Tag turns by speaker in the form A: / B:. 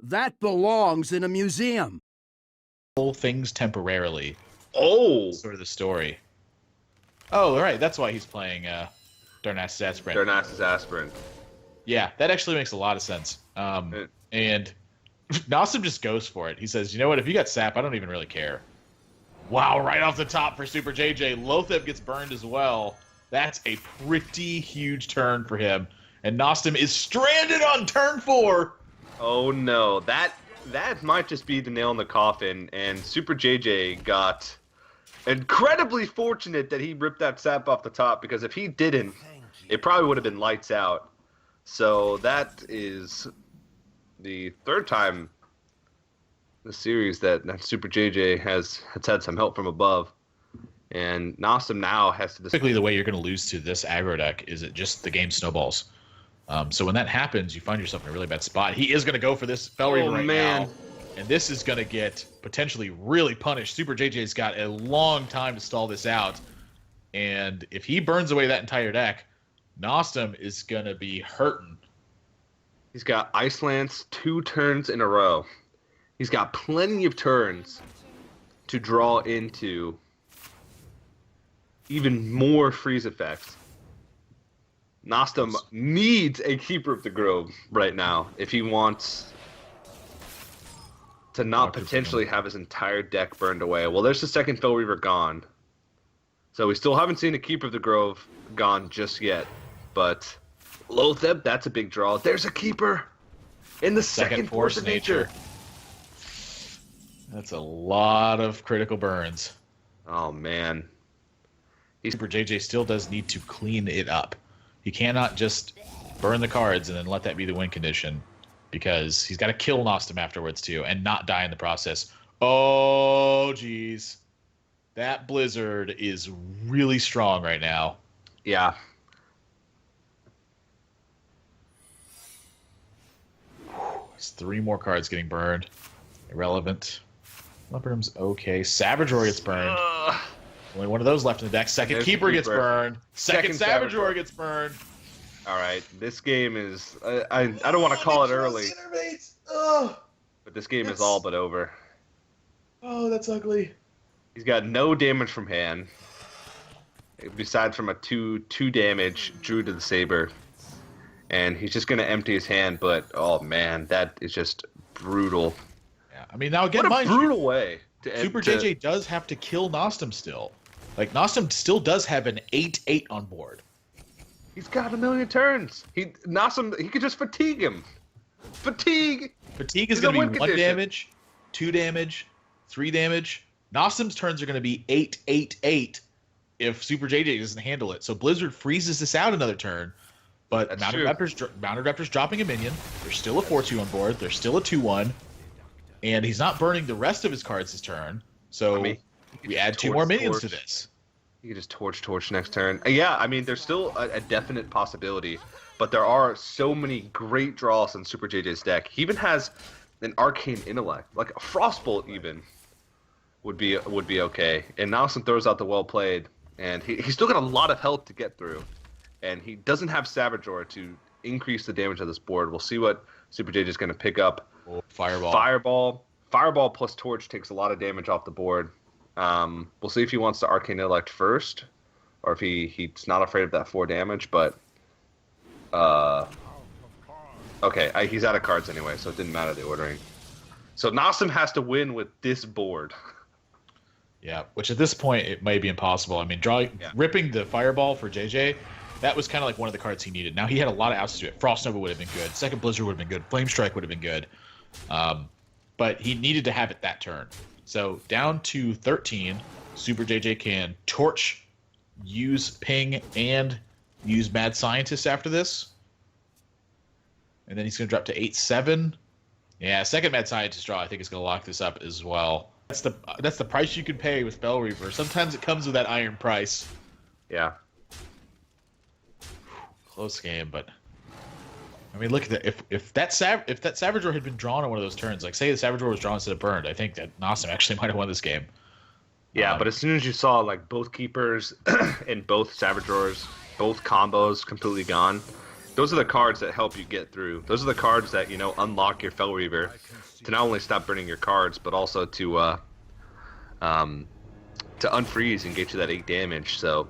A: That belongs in a museum.
B: Things temporarily.
C: Oh!
B: Sort of the story. Oh, right. That's why he's playing Darnassus Aspirant.
C: Darnassus Aspirant.
B: Yeah, that actually makes a lot of sense. And Nostam just goes for it. He says, you know what? If you got sap, I don't even really care. Wow, right off the top for Super JJ. Lotheb gets burned as well. That's a pretty huge turn for him. And Nostam is stranded on turn 4.
C: Oh no, that might just be the nail in the coffin, and Super JJ got incredibly fortunate that he ripped that sap off the top, because if he didn't, it probably would have been lights out. So that is the third time in the series that Super JJ has had some help from above. And Nostam now has to...
B: Typically, the way you're going to lose to this aggro deck is it just the game snowballs. So when that happens, you find yourself in a really bad spot. He is going to go for this Fel Reaver now. And this is going to get potentially really punished. Super JJ's got a long time to stall this out. And if he burns away that entire deck, Nostam is going to be hurting.
C: He's got Ice Lance 2 turns in a row. He's got plenty of turns to draw into even more freeze effects. Nostam needs a Keeper of the Grove right now if he wants to not potentially have his entire deck burned away. Well, there's the second Fel Reaver gone. So we still haven't seen a Keeper of the Grove gone just yet. But Lotheb, that's a big draw. There's a Keeper in the second Force of Nature.
B: That's a lot of critical burns.
C: Oh, man.
B: Super JJ still does need to clean it up. He cannot just burn the cards and then let that be the win condition, because he's got to kill Nostam afterwards too and not die in the process. Oh, geez. That Blizzard is really strong right now.
C: Yeah.
B: It's 3 more cards getting burned. Irrelevant. Leopardum's okay. Savage Roar gets burned. Only one of those left in the deck. Second Keeper gets burned. Second Savage Roar gets burned.
C: All right, this game is... I don't want to call it early, but this game is all but over.
B: Oh, that's ugly.
C: He's got no damage from hand, besides from a 2 damage Druid to the Saber. And he's just going to empty his hand, but, oh man, that is just brutal.
B: Yeah, I mean, now again,
C: what a brutal way to
B: Super JJ does have to kill Nostam still. Like, Nostam still does have an 8/8 on board.
C: He's got a million turns. Nostam, he could just fatigue him. Fatigue
B: is going to be 1 damage, 2 damage, 3 damage. Nostam's turns are going to be 8/8/8 if Super JJ doesn't handle it. So Blizzard freezes this out another turn, but Mounted Raptor's dropping a minion. There's still a 4/2 on board. There's still a 2/1. And he's not burning the rest of his cards this turn. So we add 2 more minions to this.
C: You can just torch next turn. Yeah, I mean, there's still a definite possibility, but there are so many great draws in Super JJ's deck. He even has an Arcane Intellect, like a Frostbolt even would be okay. And Nostam throws out the well played, and he's still got a lot of health to get through, and he doesn't have Savage Roar to increase the damage of this board. We'll see what Super JJ is going to pick up. Fireball plus Torch takes a lot of damage off the board. We'll see if he wants to Arcane Intellect first, or if he's not afraid of that 4 damage, but okay, he's out of cards anyway, so it didn't matter the ordering. So Nostam has to win with this board.
B: Yeah, which at this point it may be impossible. I mean, ripping the Fireball for JJ, that was kind of like one of the cards he needed. Now he had a lot of outs to it. Frost Nova would have been good. Second Blizzard would have been good. Flame Strike would have been good. But he needed to have it that turn. So down to 13, Super JJ can Torch, use Ping, and use Mad Scientist after this. And then he's going to drop to 8/7. Yeah, second Mad Scientist draw I think is going to lock this up as well. That's the price you can pay with Fel Reaver. Sometimes it comes with that iron price.
C: Yeah.
B: Close game, but I mean, look at that. If that Savage Roar had been drawn on one of those turns, like say the Savage Roar was drawn instead of burned, I think that Nostam actually might have won this game.
C: Yeah, but as soon as you saw like both Keepers and both Savage Roars, both combos completely gone, those are the cards that help you get through. Those are the cards that, you know, unlock your Fel Reaver to not only stop burning your cards, but also to unfreeze and get you that 8 damage. So